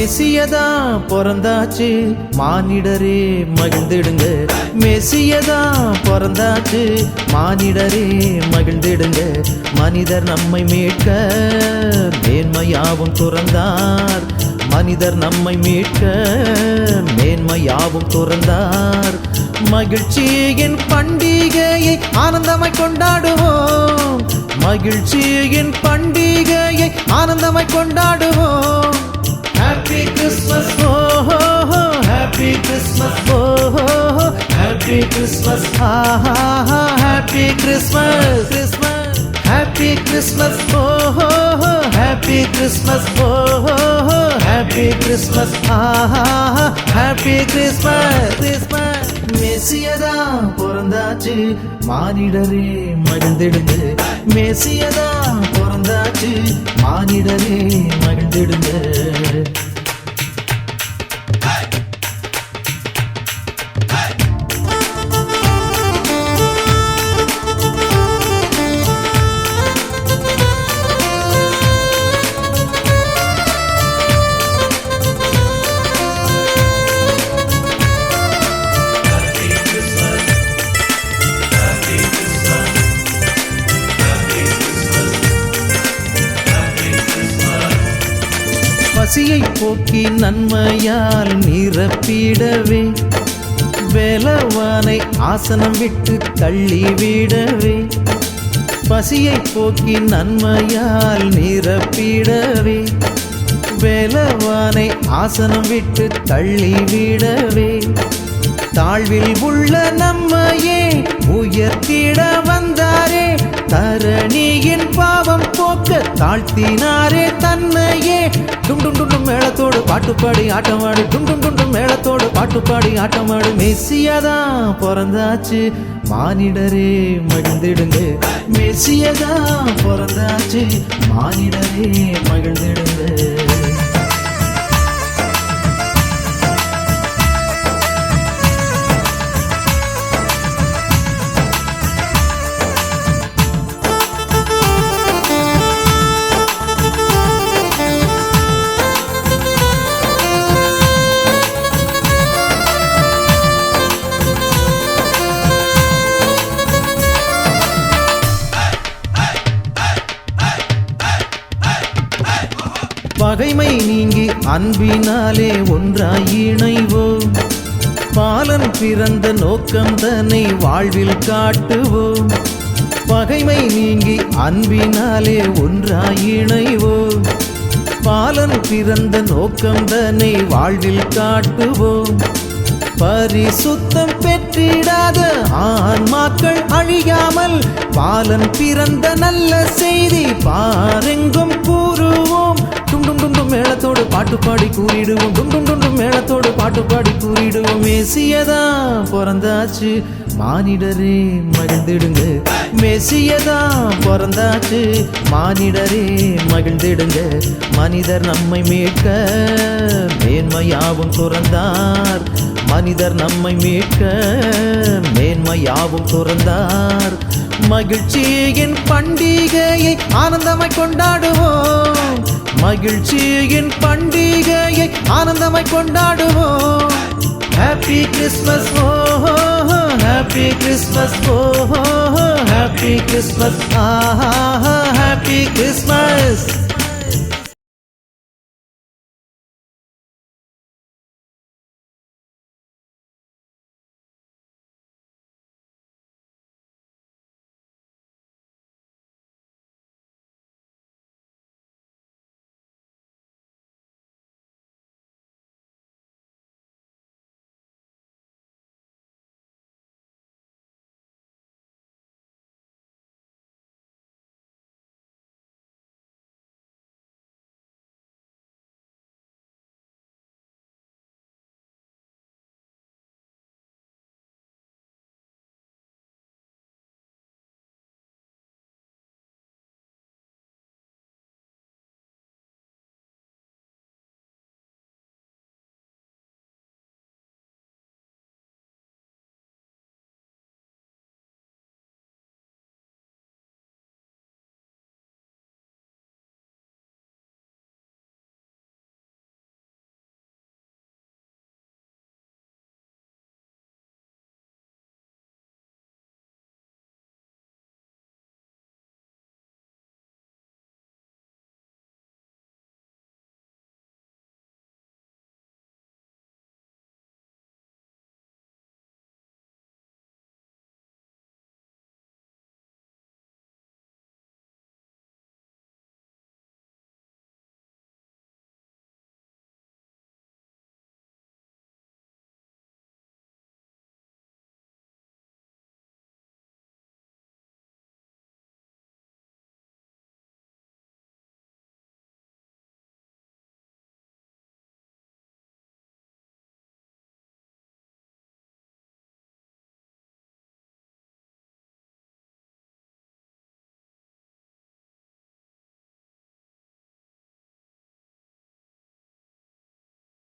மெசியதா பிறந்தாச்சு, மானிடரே மகிழ்ந்திடுங்க. மெசியதா பிறந்தாச்சு, மானிடரே மகிழ்ந்திடுங்க. மனிதர் நம்மை மீட்க மேன்மையாவும் துறந்தார். மனிதர் நம்மை மீட்க மேன்மையாவும் துறந்தார். மகிழ்ச்சியின் பண்டிகையை ஆனந்தமாய் கொண்டாடுவோம். மகிழ்ச்சியின் பண்டிகையை ஆனந்தமாய் கொண்டாடுவோம். ஹாப்பி கிறிஸ்மஸ், ஓஹோ ஹாப்பி கிறிஸ்மஸ், ஓஹோ ஹாப்பி கிறிஸ்மஸ், ஆஹா happy Christmas, Christmas happy Christmas, ஓஹோ ஹாப்பி கிறிஸ்மஸ், ஓஹோ ஹாப்பி கிறிஸ்மஸ், ஆஹா ஹாப்பி கிறிஸ்மஸ், கிறிஸ்மஸ். மெசியதா பிறந்தாச்சு, மானிடரே மகிழ்ந்திடுங்க. மெசியதா பிறந்தாச்சு, மானிடரே மகிழ்ந்திடுங்க. பசியை போக்கி நன்மையால் நிரப்பிடவே, வேலவானை ஆசனம் விட்டு தள்ளிவிடவே. பசியை போக்கி நன்மையால் நிரப்பிடவே, வேலவானை ஆசனம் விட்டு தள்ளிவிடவே. தாழ்வில் உள்ள நம்மையே உயர்த்திட வந்தாரே, தரணியின் பாவம் போக்க தாழ்த்தினாரே தன்னையே. டும் டும் டும் மேளத்தோடு பாட்டுப்பாடி ஆட்டமாடு, டும் டும் டும் மேளத்தோடு பாட்டுப்பாடி ஆட்டமாடு. மெசியதா பிறந்தாச்சு, மானிடரே மகிழ்ந்திடுங்க. மெசியதா பிறந்தாச்சு, மானிடரே மகிழ்ந்திடுங்க. பகைமை நீங்கி அன்பினாலே ஒன்றாய் இணைவோம். பாலன் பிறந்த நோக்கம் தன்னை வாழ்வில் காட்டுவோம். பகைமை நீங்கி அன்பினாலே ஒன்றாய் இணைவோம். பாலன் பிறந்த நோக்கம் தன்னை வாழ்வில் காட்டுவோம். பரிசுத்தம் பெற்றிடாத ஆன்மாக்கள் அழியாமல், பாலன் பிறந்த நல்ல செய்தி பாரெங்கும் கூறுவோம். டும் டும் டும் மேளத்தோடு பாட்டுப்பாடி கூறிடுவோம். டும் டும் டும் மேளத்தோடு பாட்டுப்பாடி கூறிடுவோம். மெசியதா பிறந்தாச்சு, மானிடரே மகிழ்ந்திடுங்க. மெசியதா பிறந்தாச்சு, மானிடரே மகிழ்ந்திடுங்க. மனிதர் நம்மை மீட்க மேன்மையாவும் துறந்தார். மனிதர் நம்மை மீட்க மேன்மையாவும் துறந்தார். மகிழ்ச்சியின் பண்டிகையை ஆனந்தமாய் கொண்டாடுவோம். மகிழ்ச்சியின் பண்டிகையை ஆனந்தமாய் கொண்டாடுவோம். ஹாப்பி கிறிஸ்மஸ், ஓஹோ ஹாப்பி கிறிஸ்மஸ், ஓஹோ ஹாப்பி கிறிஸ்மஸ், ஆஹா ஹாப்பி கிறிஸ்மஸ்.